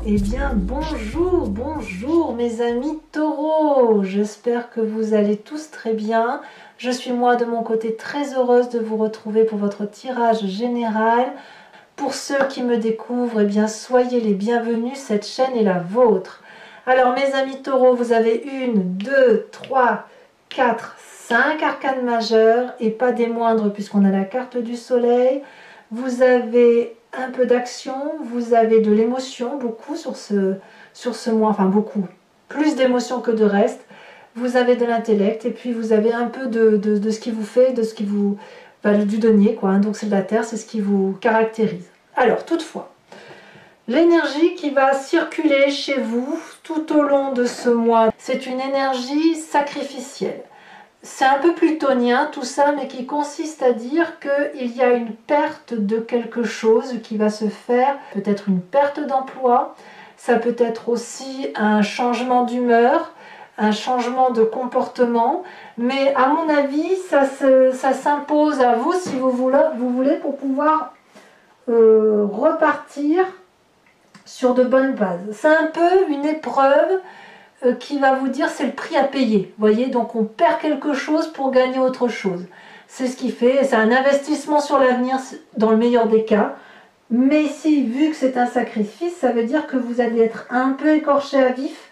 Eh bien bonjour, bonjour mes amis taureaux. J'espère que vous allez tous très bien. Je suis moi de mon côté très heureuse de vous retrouver pour votre tirage général. Pour ceux qui me découvrent, eh bien soyez les bienvenus, cette chaîne est la vôtre. Alors mes amis taureaux, vous avez 1, 2, 3, 4, 5 arcanes majeures et pas des moindres puisqu'on a la carte du soleil. Vous avez un peu d'action, vous avez de l'émotion, beaucoup sur ce mois, enfin beaucoup, plus d'émotion que de reste. Vous avez de l'intellect et puis vous avez un peu de ce qui vous fait, de ce qui vous... Enfin, du denier, quoi, hein, donc c'est de la terre, c'est ce qui vous caractérise. Alors, toutefois, l'énergie qui va circuler chez vous tout au long de ce mois, c'est une énergie sacrificielle. C'est un peu plutonien tout ça, mais qui consiste à dire qu'il y a une perte de quelque chose qui va se faire, peut-être une perte d'emploi, ça peut être aussi un changement d'humeur, un changement de comportement, mais à mon avis, ça s'impose à vous si vous voulez pour pouvoir repartir sur de bonnes bases. C'est un peu une épreuve qui va vous dire c'est le prix à payer. Vous voyez, donc on perd quelque chose pour gagner autre chose. C'est ce qui fait, c'est un investissement sur l'avenir dans le meilleur des cas. Mais ici, vu que c'est un sacrifice, ça veut dire que vous allez être un peu écorché à vif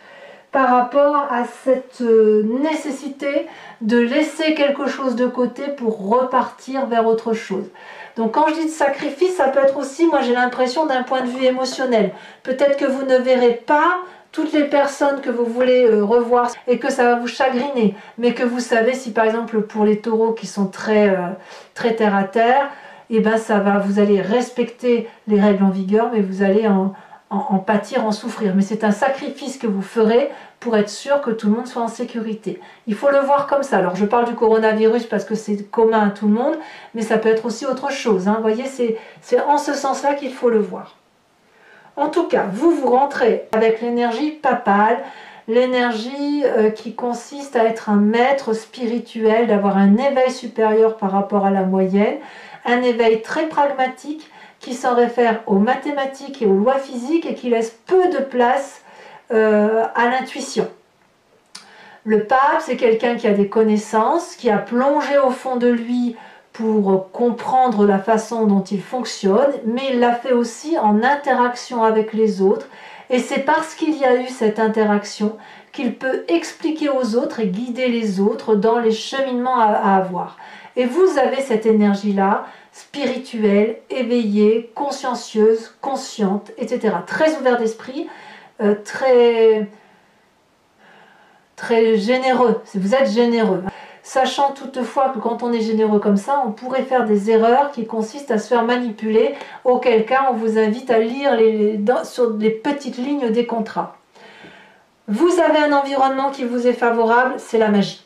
par rapport à cette nécessité de laisser quelque chose de côté pour repartir vers autre chose. Donc quand je dis de sacrifice, ça peut être aussi, moi j'ai l'impression d'un point de vue émotionnel. Peut-être que vous ne verrez pas toutes les personnes que vous voulez revoir et que ça va vous chagriner, mais que vous savez si par exemple pour les taureaux qui sont très terre à terre, et ben ça va, vous allez respecter les règles en vigueur, mais vous allez en pâtir, en souffrir. Mais c'est un sacrifice que vous ferez pour être sûr que tout le monde soit en sécurité. Il faut le voir comme ça. Alors je parle du coronavirus parce que c'est commun à tout le monde, mais ça peut être aussi autre chose. Hein. Vous voyez, c'est en ce sens-là qu'il faut le voir. En tout cas, vous rentrez avec l'énergie papale, l'énergie qui consiste à être un maître spirituel, d'avoir un éveil supérieur par rapport à la moyenne, un éveil très pragmatique qui s'en réfère aux mathématiques et aux lois physiques et qui laisse peu de place à l'intuition. Le pape, c'est quelqu'un qui a des connaissances, qui a plongé au fond de lui pour comprendre la façon dont il fonctionne, mais il l'a fait aussi en interaction avec les autres. Et c'est parce qu'il y a eu cette interaction qu'il peut expliquer aux autres et guider les autres dans les cheminements à avoir. Et vous avez cette énergie-là, spirituelle, éveillée, consciencieuse, consciente, etc. Très ouvert d'esprit, très généreux. Vous êtes généreux. Sachant toutefois que quand on est généreux comme ça, on pourrait faire des erreurs qui consistent à se faire manipuler, auquel cas on vous invite à lire sur les petites lignes des contrats. Vous avez un environnement qui vous est favorable, c'est la magie.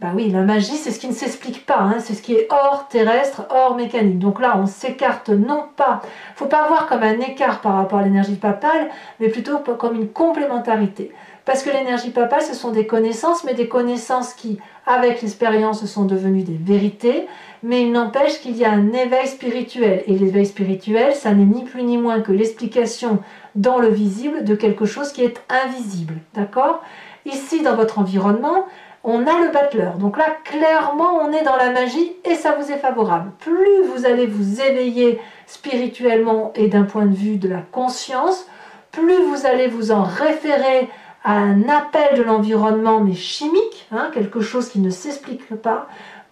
Ben oui, la magie, c'est ce qui ne s'explique pas, hein, c'est ce qui est hors terrestre, hors mécanique. Donc là, on s'écarte non pas, il ne faut pas voir comme un écart par rapport à l'énergie papale, mais plutôt comme une complémentarité. Parce que l'énergie papale, ce sont des connaissances, mais des connaissances qui, avec l'expérience, sont devenues des vérités, mais il n'empêche qu'il y a un éveil spirituel. Et l'éveil spirituel, ça n'est ni plus ni moins que l'explication dans le visible de quelque chose qui est invisible. D'accord ? Ici, dans votre environnement, on a le battleur. Donc là, clairement, on est dans la magie et ça vous est favorable. Plus vous allez vous éveiller spirituellement et d'un point de vue de la conscience, plus vous allez vous en référer à un appel de l'environnement, mais chimique, hein, quelque chose qui ne s'explique pas,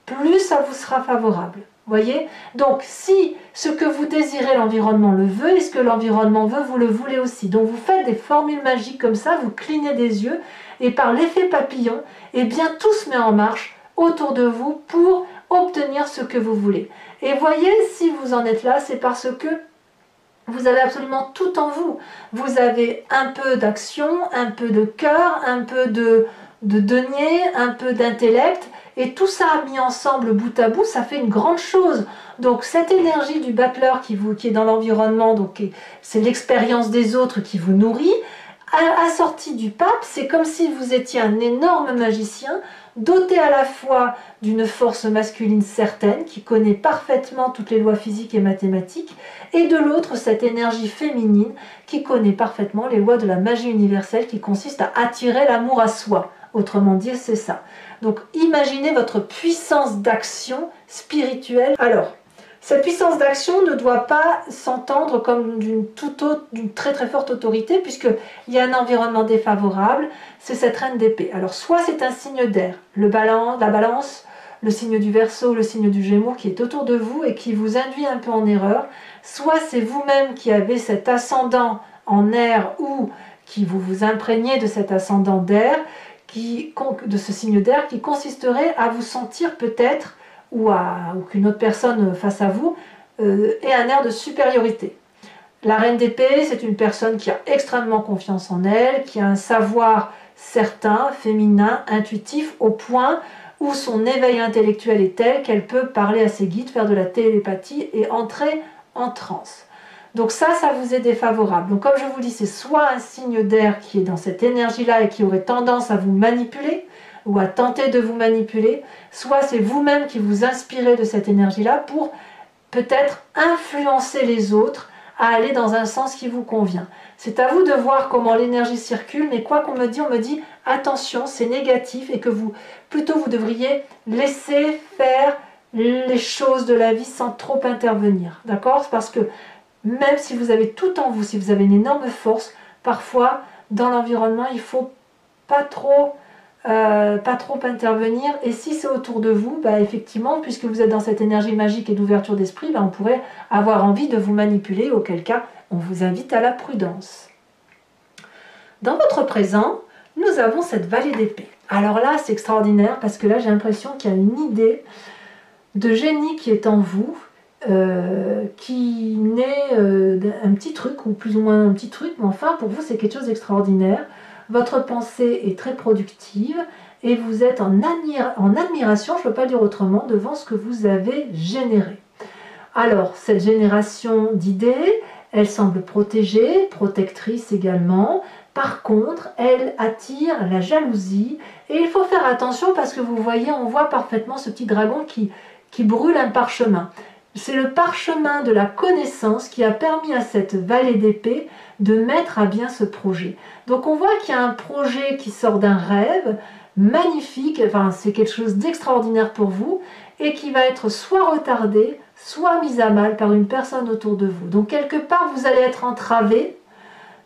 plus ça vous sera favorable. Voyez? Donc, si ce que vous désirez, l'environnement le veut, et ce que l'environnement veut, vous le voulez aussi. Donc, vous faites des formules magiques comme ça, vous clignez des yeux, et par l'effet papillon, eh bien, tout se met en marche autour de vous pour obtenir ce que vous voulez. Et voyez, si vous en êtes là, c'est parce que vous avez absolument tout en vous. Vous avez un peu d'action, un peu de cœur, un peu de denier, un peu d'intellect, et tout ça mis ensemble bout à bout, ça fait une grande chose. Donc cette énergie du battleur qui est dans l'environnement, donc c'est l'expérience des autres qui vous nourrit, assortie du pape, c'est comme si vous étiez un énorme magicien doté à la fois d'une force masculine certaine, qui connaît parfaitement toutes les lois physiques et mathématiques, et de l'autre, cette énergie féminine, qui connaît parfaitement les lois de la magie universelle, qui consiste à attirer l'amour à soi. Autrement dit, c'est ça. Donc, imaginez votre puissance d'action spirituelle. Alors, cette puissance d'action ne doit pas s'entendre comme d'une très très forte autorité, puisqu'il y a un environnement défavorable, c'est cette reine d'épée. Alors soit c'est un signe d'air, la balance, le signe du Verseau, le signe du Gémeaux qui est autour de vous et qui vous induit un peu en erreur, soit c'est vous-même qui avez cet ascendant en air ou qui vous imprégnez de cet ascendant d'air, de ce signe d'air qui consisterait à vous sentir peut-être ou qu'une autre personne face à vous ait un air de supériorité. La reine d'épée, c'est une personne qui a extrêmement confiance en elle, qui a un savoir certain, féminin, intuitif, au point où son éveil intellectuel est tel qu'elle peut parler à ses guides, faire de la télépathie et entrer en transe. Donc ça vous est défavorable. Donc comme je vous dis, c'est soit un signe d'air qui est dans cette énergie-là et qui aurait tendance à vous manipuler, ou à tenter de vous manipuler, soit c'est vous-même qui vous inspirez de cette énergie-là pour peut-être influencer les autres à aller dans un sens qui vous convient. C'est à vous de voir comment l'énergie circule, mais quoi qu'on me dit, on me dit attention, c'est négatif et que vous devriez laisser faire les choses de la vie sans trop intervenir. D'accord? Parce que même si vous avez tout en vous, si vous avez une énorme force, parfois dans l'environnement, il ne faut pas trop intervenir, et si c'est autour de vous, effectivement, puisque vous êtes dans cette énergie magique et d'ouverture d'esprit, on pourrait avoir envie de vous manipuler, auquel cas on vous invite à la prudence. Dans votre présent, nous avons cette vallée d'épée. Alors là, c'est extraordinaire, parce que là, j'ai l'impression qu'il y a une idée de génie qui est en vous, qui naît d'un petit truc, ou plus ou moins un petit truc, mais enfin, pour vous, c'est quelque chose d'extraordinaire. Votre pensée est très productive et vous êtes en admiration, je ne peux pas dire autrement, devant ce que vous avez généré. Alors, cette génération d'idées, elle semble protégée, protectrice également. Par contre, elle attire la jalousie et il faut faire attention parce que vous voyez, on voit parfaitement ce petit dragon qui brûle un parchemin. C'est le parchemin de la connaissance qui a permis à cette vallée d'épée de mettre à bien ce projet. Donc on voit qu'il y a un projet qui sort d'un rêve magnifique, enfin c'est quelque chose d'extraordinaire pour vous, et qui va être soit retardé, soit mis à mal par une personne autour de vous. Donc quelque part vous allez être entravé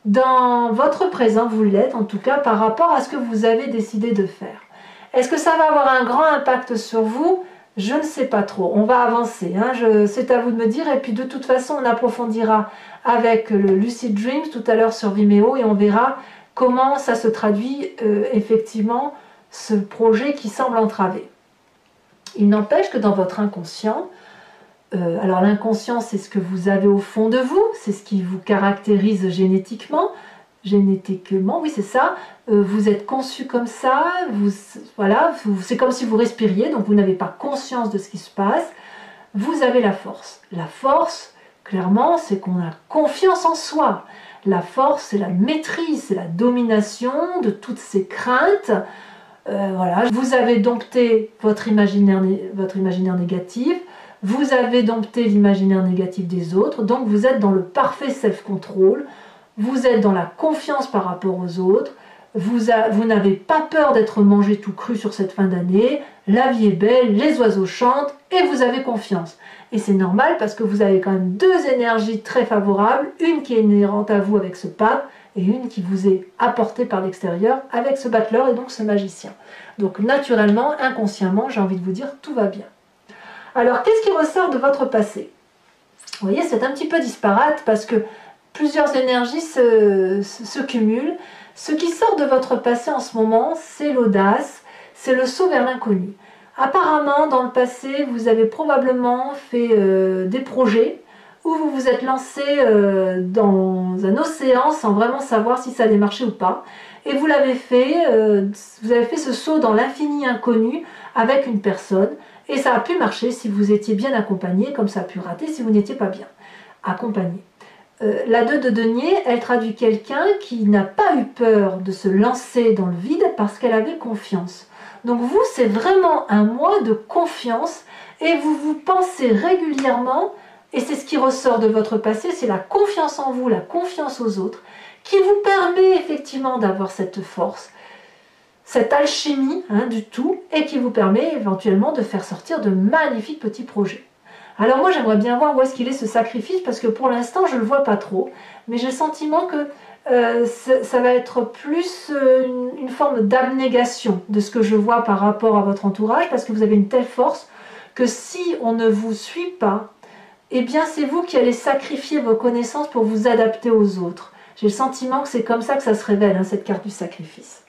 dans votre présent, vous l'êtes en tout cas par rapport à ce que vous avez décidé de faire. Est-ce que ça va avoir un grand impact sur vous ? Je ne sais pas trop, on va avancer, c'est à vous de me dire, et puis de toute façon on approfondira avec le Lucid Dreams tout à l'heure sur Vimeo et on verra comment ça se traduit effectivement ce projet qui semble entravé. Il n'empêche que dans votre inconscient, alors l'inconscient c'est ce que vous avez au fond de vous, c'est ce qui vous caractérise génétiquement, oui c'est ça, vous êtes conçu comme ça, c'est comme si vous respiriez, donc vous n'avez pas conscience de ce qui se passe, vous avez la force. La force, clairement, c'est qu'on a confiance en soi. La force, c'est la maîtrise, c'est la domination de toutes ces craintes. Vous avez dompté votre imaginaire négatif, vous avez dompté l'imaginaire négatif des autres, donc vous êtes dans le parfait self-control, vous êtes dans la confiance par rapport aux autres, vous n'avez pas peur d'être mangé tout cru sur cette fin d'année, la vie est belle, les oiseaux chantent et vous avez confiance. Et c'est normal parce que vous avez quand même deux énergies très favorables, une qui est inhérente à vous avec ce pape et une qui vous est apportée par l'extérieur avec ce battleur et donc ce magicien. Donc naturellement, inconsciemment, j'ai envie de vous dire, tout va bien. Alors qu'est-ce qui ressort de votre passé? Vous voyez, c'est un petit peu disparate parce que plusieurs énergies se cumulent. Ce qui sort de votre passé en ce moment, c'est l'audace, c'est le saut vers l'inconnu. Apparemment, dans le passé, vous avez probablement fait des projets où vous vous êtes lancé dans un océan sans vraiment savoir si ça allait marcher ou pas. Et vous l'avez fait, vous avez fait ce saut dans l'infini inconnu avec une personne. Et ça a pu marcher si vous étiez bien accompagné, comme ça a pu rater si vous n'étiez pas bien accompagné. La 2 de denier, elle traduit quelqu'un qui n'a pas eu peur de se lancer dans le vide parce qu'elle avait confiance. Donc vous, c'est vraiment un mois de confiance et vous vous pensez régulièrement, et c'est ce qui ressort de votre passé, c'est la confiance en vous, la confiance aux autres, qui vous permet effectivement d'avoir cette force, cette alchimie du tout, et qui vous permet éventuellement de faire sortir de magnifiques petits projets. Alors moi j'aimerais bien voir où est-ce qu'il est ce sacrifice, parce que pour l'instant je ne le vois pas trop, mais j'ai le sentiment que ça va être plus une forme d'abnégation de ce que je vois par rapport à votre entourage, parce que vous avez une telle force que si on ne vous suit pas, eh bien c'est vous qui allez sacrifier vos connaissances pour vous adapter aux autres. J'ai le sentiment que c'est comme ça que ça se révèle, cette carte du sacrifice.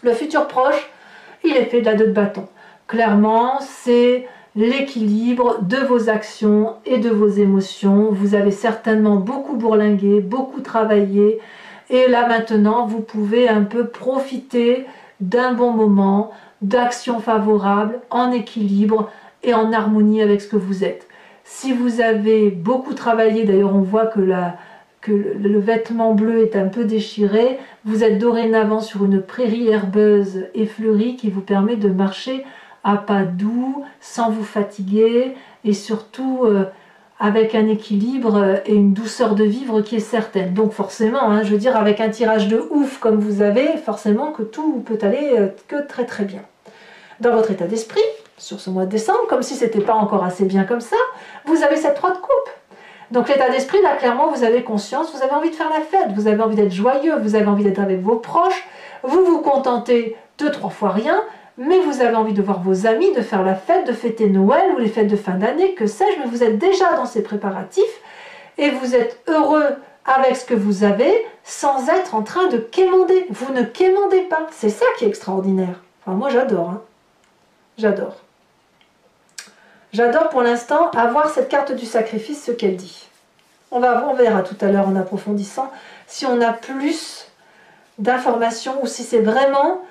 Le futur proche, il est fait de la 2 de bâton. Clairement, c'est l'équilibre de vos actions et de vos émotions. Vous avez certainement beaucoup bourlingué, beaucoup travaillé, et là maintenant, vous pouvez un peu profiter d'un bon moment, d'actions favorables, en équilibre et en harmonie avec ce que vous êtes. Si vous avez beaucoup travaillé, d'ailleurs on voit que le vêtement bleu est un peu déchiré, vous êtes dorénavant sur une prairie herbeuse et fleurie qui vous permet de marcher à pas doux, sans vous fatiguer, et surtout avec un équilibre et une douceur de vivre qui est certaine. Donc forcément, je veux dire, avec un tirage de ouf comme vous avez, forcément que tout peut aller que très très bien. Dans votre état d'esprit, sur ce mois de décembre, comme si ce n'était pas encore assez bien comme ça, vous avez cette 3 de coupe. Donc l'état d'esprit, là, clairement, vous avez conscience, vous avez envie de faire la fête, vous avez envie d'être joyeux, vous avez envie d'être avec vos proches, vous vous contentez de 3 fois rien, mais vous avez envie de voir vos amis, de faire la fête, de fêter Noël ou les fêtes de fin d'année, que sais-je, mais vous êtes déjà dans ces préparatifs et vous êtes heureux avec ce que vous avez sans être en train de quémander. Vous ne quémandez pas, c'est ça qui est extraordinaire. Enfin, moi j'adore, j'adore. J'adore pour l'instant avoir cette carte du sacrifice, ce qu'elle dit. On verra tout à l'heure en approfondissant si on a plus d'informations ou si c'est vraiment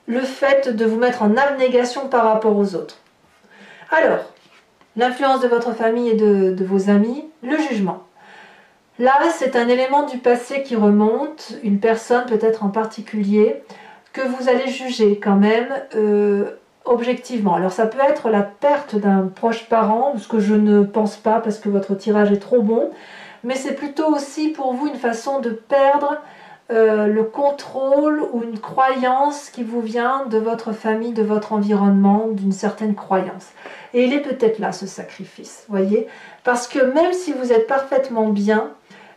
le fait de vous mettre en abnégation par rapport aux autres. Alors, l'influence de votre famille et de vos amis, le jugement. Là, c'est un élément du passé qui remonte, une personne peut-être en particulier, que vous allez juger quand même objectivement. Alors ça peut être la perte d'un proche parent, ce que je ne pense pas parce que votre tirage est trop bon, mais c'est plutôt aussi pour vous une façon de perdre le contrôle ou une croyance qui vous vient de votre famille, de votre environnement, d'une certaine croyance. Et il est peut-être là ce sacrifice, voyez, parce que même si vous êtes parfaitement bien,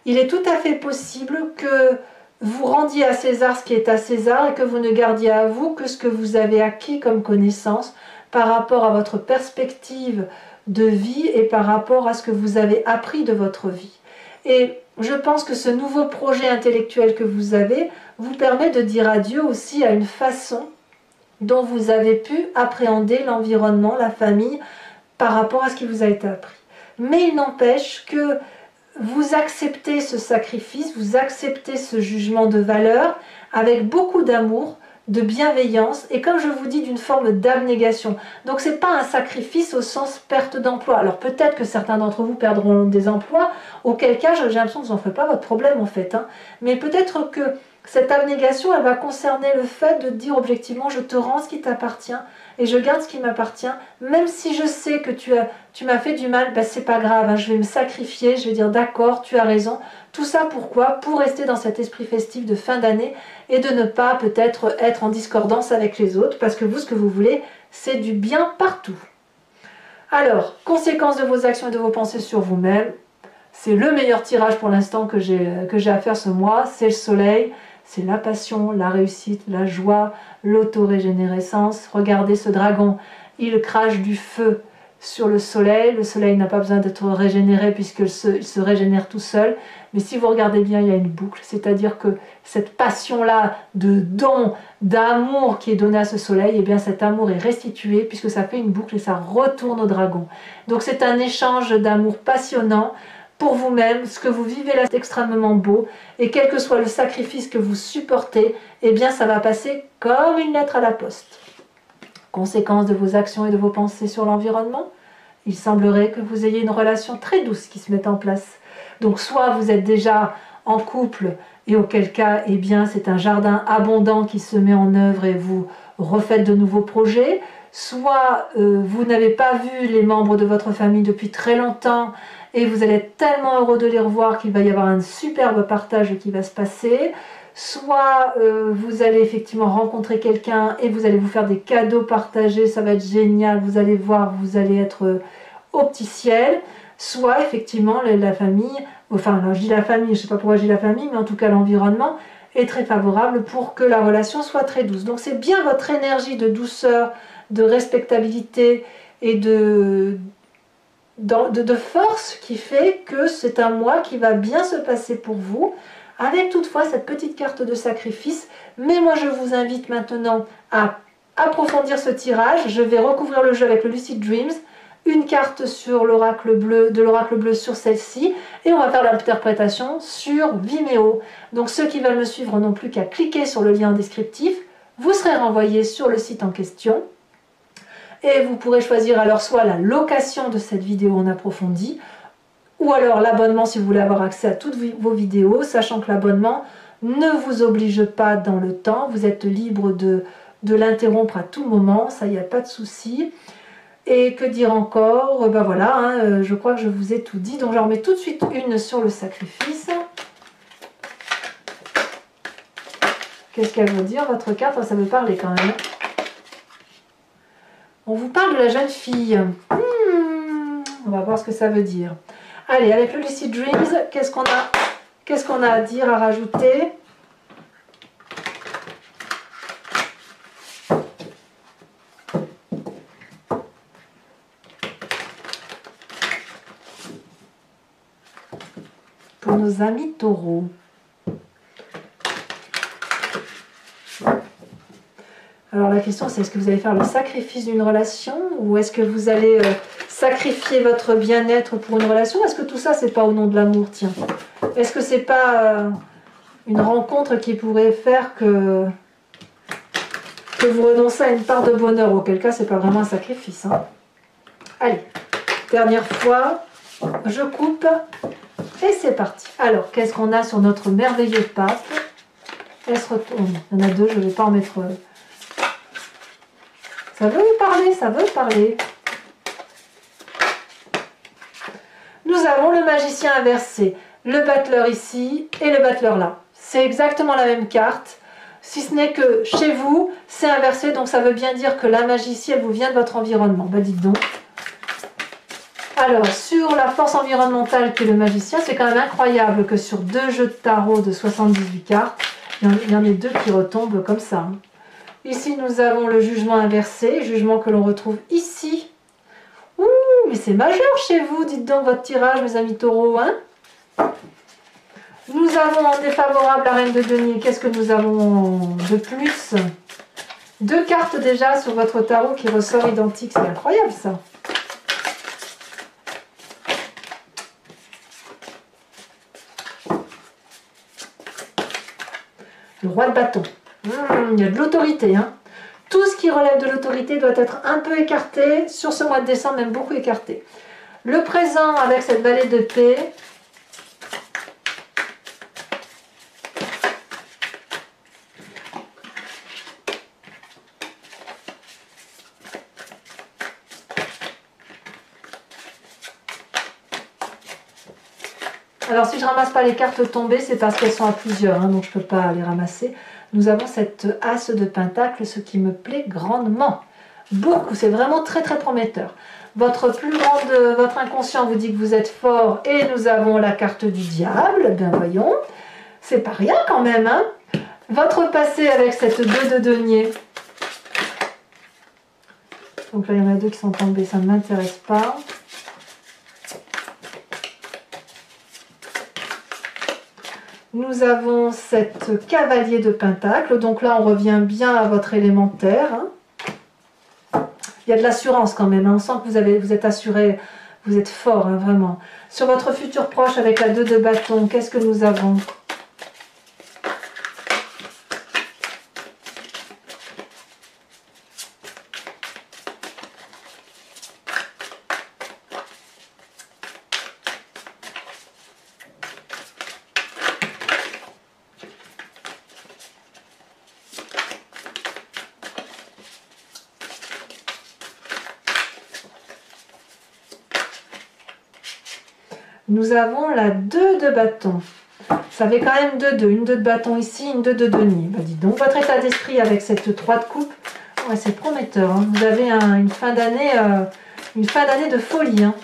il est tout à fait possible que vous rendiez à César ce qui est à César et que vous ne gardiez à vous que ce que vous avez acquis comme connaissance par rapport à votre perspective de vie et par rapport à ce que vous avez appris de votre vie. Et je pense que ce nouveau projet intellectuel que vous avez vous permet de dire adieu aussi à une façon dont vous avez pu appréhender l'environnement, la famille, par rapport à ce qui vous a été appris. Mais il n'empêche que vous acceptez ce sacrifice, vous acceptez ce jugement de valeur avec beaucoup d'amour, de bienveillance et comme je vous dis d'une forme d'abnégation. Donc c'est pas un sacrifice au sens perte d'emploi. Alors peut-être que certains d'entre vous perdront des emplois, auquel cas j'ai l'impression que vous n'en ferez pas votre problème en fait. Mais peut-être que cette abnégation elle va concerner le fait de dire objectivement je te rends ce qui t'appartient et je garde ce qui m'appartient, même si je sais que tu m'as fait du mal, ben c'est pas grave, je vais me sacrifier, je vais dire d'accord, tu as raison. Tout ça pourquoi? Pour rester dans cet esprit festif de fin d'année et de ne pas peut-être être en discordance avec les autres, parce que vous, ce que vous voulez, c'est du bien partout. Alors, conséquences de vos actions et de vos pensées sur vous-même, c'est le meilleur tirage pour l'instant que j'ai à faire ce mois, c'est le soleil, c'est la passion, la réussite, la joie, l'autorégénérescence. Regardez ce dragon, il crache du feu sur le soleil n'a pas besoin d'être régénéré puisqu'il se régénère tout seul, mais si vous regardez bien, il y a une boucle, c'est-à-dire que cette passion-là de don, d'amour qui est donnée à ce soleil, et bien cet amour est restitué puisque ça fait une boucle et ça retourne au dragon. Donc c'est un échange d'amour passionnant pour vous-même, ce que vous vivez là est extrêmement beau, et quel que soit le sacrifice que vous supportez, eh bien ça va passer comme une lettre à la poste. Conséquence de vos actions et de vos pensées sur l'environnement, il semblerait que vous ayez une relation très douce qui se mette en place. Donc soit vous êtes déjà en couple, et auquel cas, eh bien c'est un jardin abondant qui se met en œuvre et vous refaites de nouveaux projets, soit vous n'avez pas vu les membres de votre famille depuis très longtemps et vous allez être tellement heureux de les revoir qu'il va y avoir un superbe partage qui va se passer, soit vous allez effectivement rencontrer quelqu'un et vous allez vous faire des cadeaux partagés, ça va être génial, vous allez voir, vous allez être au petit ciel, soit effectivement la famille, enfin alors je dis la famille, je ne sais pas pourquoi je dis la famille, mais en tout cas l'environnement est très favorable pour que la relation soit très douce. Donc c'est bien votre énergie de douceur, de respectabilité et de force qui fait que c'est un mois qui va bien se passer pour vous, avec toutefois cette petite carte de sacrifice. Mais moi je vous invite maintenant à approfondir ce tirage. Je vais recouvrir le jeu avec le Lucid Dreams, une carte sur l'oracle bleu, de l'oracle bleu sur celle-ci, et on va faire l'interprétation sur Vimeo. Donc ceux qui veulent me suivre n'ont plus qu'à cliquer sur le lien descriptif, vous serez renvoyé sur le site en question, et vous pourrez choisir alors soit la location de cette vidéo en approfondi, ou alors l'abonnement si vous voulez avoir accès à toutes vos vidéos, sachant que l'abonnement ne vous oblige pas dans le temps, vous êtes libre de l'interrompre à tout moment, ça, il n'y a pas de souci. Et que dire encore? Ben voilà, hein, je crois que je vous ai tout dit. Donc j'en remets tout de suite une sur le sacrifice. Qu'est-ce qu'elle veut dire, votre carte? Ça veut parler quand même. On vous parle de la jeune fille. On va voir ce que ça veut dire. Allez, avec le Lucid Dreams, qu'est-ce qu'on a à dire, à rajouter? Pour nos amis taureaux. Alors la question c'est, est-ce que vous allez faire le sacrifice d'une relation ou est-ce que vous allez sacrifier votre bien-être pour une relation? Est-ce que tout ça c'est pas au nom de l'amour? Tiens, est-ce que c'est pas une rencontre qui pourrait faire que vous renoncez à une part de bonheur? Auquel cas c'est pas vraiment un sacrifice, hein. Allez, dernière fois, je coupe et c'est parti. Alors qu'est-ce qu'on a sur notre merveilleux pape? Elle se retourne. Il y en a deux, je ne vais pas en mettre. Ça veut parler, ça veut parler. Nous avons le magicien inversé, le battleur ici et le battleur là. C'est exactement la même carte, si ce n'est que chez vous, c'est inversé, donc ça veut bien dire que la magie, elle vous vient de votre environnement. Ben dites donc. Alors, sur la force environnementale qui est le magicien, c'est quand même incroyable que sur 2 jeux de tarot de 78 cartes, il y en ait 2 qui retombent comme ça. Ici, nous avons le jugement inversé, jugement que l'on retrouve ici. Ouh, mais c'est majeur chez vous, dites donc votre tirage, mes amis taureaux, hein? Nous avons en défavorable la reine de denier. Qu'est-ce que nous avons de plus? 2 cartes déjà sur votre tarot qui ressort identique, c'est incroyable ça. Le roi de bâton. Il y a de l'autorité, hein. Tout ce qui relève de l'autorité doit être un peu écarté. Sur ce mois de décembre, même beaucoup écarté. Le présent avec cette vallée de paix. Alors si je ne ramasse pas les cartes tombées, c'est parce qu'elles sont à plusieurs, hein, donc je ne peux pas les ramasser. Nous avons cette as de pentacle, ce qui me plaît grandement. Beaucoup, c'est vraiment très très prometteur. Votre inconscient vous dit que vous êtes fort et nous avons la carte du diable, bien voyons. C'est pas rien quand même, hein. Votre passé avec cette 2 de denier. Donc là il y en a 2 qui sont tombés, ça ne m'intéresse pas. Nous avons cette cavalier de pentacle, donc là on revient bien à votre élémentaire. Hein. Il y a de l'assurance quand même, hein. On sent que vous êtes assuré, vous êtes fort, hein, vraiment. Sur votre futur proche avec la 2 de bâton, qu'est-ce que nous avons? nous avons la 2 de bâton. Ça fait quand même 2-2, une 2 de bâton ici, une 2 de denier. Bah, dis donc, votre état d'esprit avec cette 3 de coupe, ouais, c'est prometteur. Hein. Vous avez une fin d'année de folie. Hein.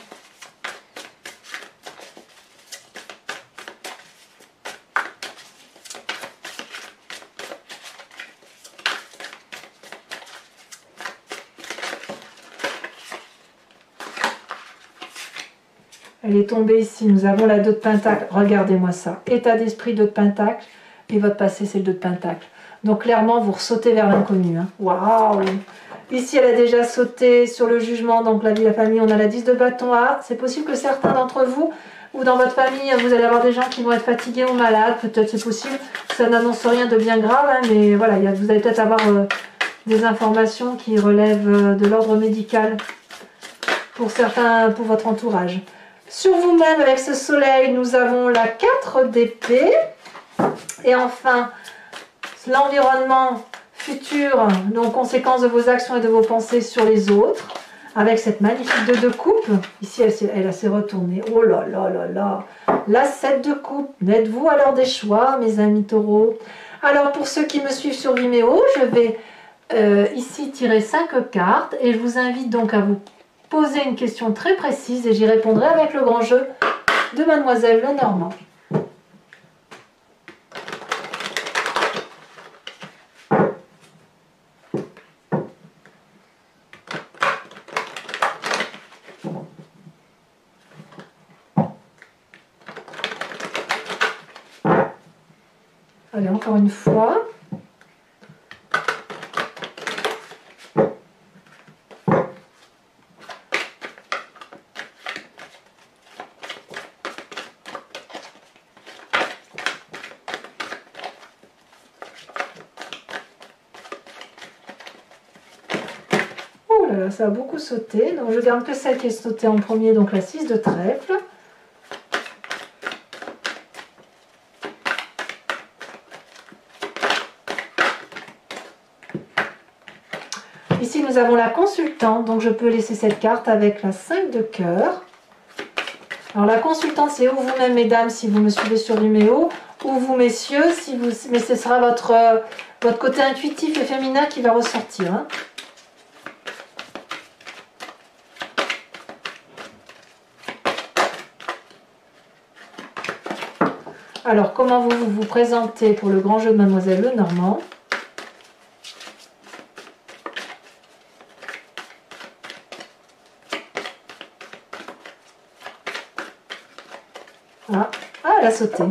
Elle est tombée ici, nous avons la 2 de pentacle, regardez-moi ça, état d'esprit 2 de pentacle, et votre passé c'est le 2 de pentacle. Donc clairement vous ressautez vers l'inconnu. Hein. Waouh! Ici elle a déjà sauté sur le jugement, donc la vie, la famille, on a la 10 de bâton. Ah, c'est possible que certains d'entre vous, ou dans votre famille, vous allez avoir des gens qui vont être fatigués ou malades, peut-être c'est possible, ça n'annonce rien de bien grave, hein, mais voilà, vous allez peut-être avoir des informations qui relèvent de l'ordre médical pour certains, pour votre entourage. Sur vous-même, avec ce soleil, nous avons la 4 d'épée. Et enfin, l'environnement futur, donc conséquence de vos actions et de vos pensées sur les autres. Avec cette magnifique 2 de coupe. Ici, elle s'est retournée. Oh là là là là. La 7 de coupe. N'êtes-vous alors des choix, mes amis taureaux? Alors, pour ceux qui me suivent sur Vimeo, je vais ici tirer 5 cartes. Et je vous invite donc à vous poser une question très précise et j'y répondrai avec le grand jeu de Mademoiselle Lenormand. Allez, encore une fois. Ça a beaucoup sauté, donc je garde que celle qui est sautée en premier, donc la 6 de trèfle. Ici nous avons la consultante, donc je peux laisser cette carte avec la 5 de cœur. Alors la consultante c'est ou vous-même mesdames si vous me suivez sur Vimeo, ou vous messieurs, si vous, mais ce sera votre côté intuitif et féminin qui va ressortir. Hein. Alors, comment vous vous présentez pour le grand jeu de Mademoiselle Lenormand? Ah, elle a sauté.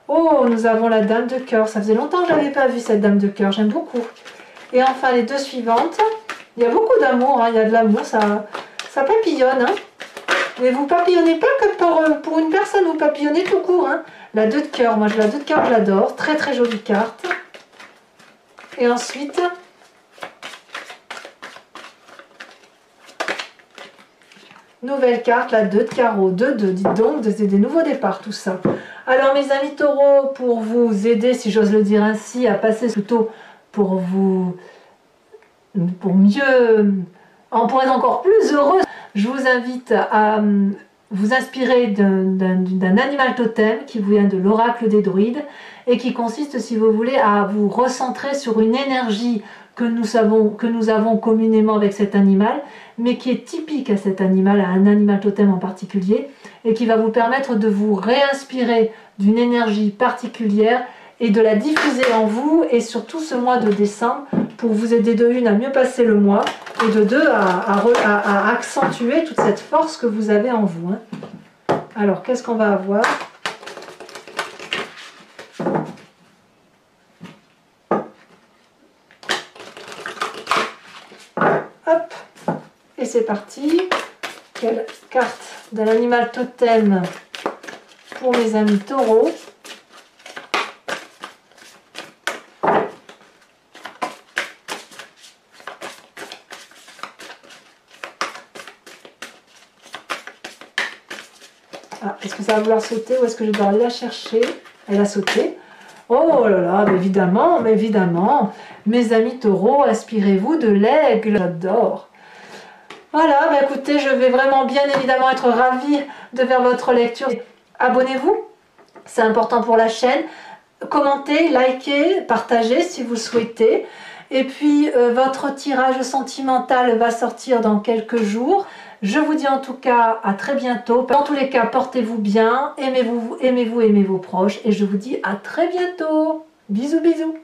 Oh, nous avons la dame de cœur. Ça faisait longtemps que je n'avais pas vu cette dame de cœur. J'aime beaucoup. Et enfin, les 2 suivantes. Il y a beaucoup d'amour. Hein. Il y a de l'amour. Ça papillonne. Hein. Mais vous papillonnez pas que pour une personne. Vous papillonnez tout court. Hein. La 2 de cœur, moi la 2 de cœur je l'adore, très très jolie carte. Et ensuite, nouvelle carte, la 2 de carreau, 2-2, dites donc, c'est des nouveaux départs tout ça. Alors mes amis taureaux, pour vous aider, si j'ose le dire ainsi, à passer plutôt pour être encore plus heureux, je vous invite à vous inspirer d'un animal totem qui vous vient de l'oracle des druides et qui consiste, si vous voulez, à vous recentrer sur une énergie que nous avons communément avec cet animal, mais qui est typique à cet animal, à un animal totem en particulier, et qui va vous permettre de vous réinspirer d'une énergie particulière et de la diffuser en vous, et surtout ce mois de décembre, pour vous aider de 1 à mieux passer le mois, et de 2 à accentuer toute cette force que vous avez en vous. Hein. Alors, qu'est-ce qu'on va avoir ? Hop, et c'est parti. Quelle carte de l'animal totem pour mes amis taureaux. Ah, est-ce que ça va vouloir sauter ou est-ce que je dois aller la chercher? Elle a sauté. Oh là là, mais évidemment, mes amis taureaux, inspirez-vous de l'aigle, j'adore. Voilà, bah écoutez, je vais vraiment bien évidemment être ravie de faire votre lecture abonnez-vous, c'est important pour la chaîne. Commentez, likez, partagez si vous souhaitez. Et puis, votre tirage sentimental va sortir dans quelques jours. Je vous dis en tout cas à très bientôt. Dans tous les cas, portez-vous bien, aimez-vous, aimez vos proches. Et je vous dis à très bientôt. Bisous, bisous.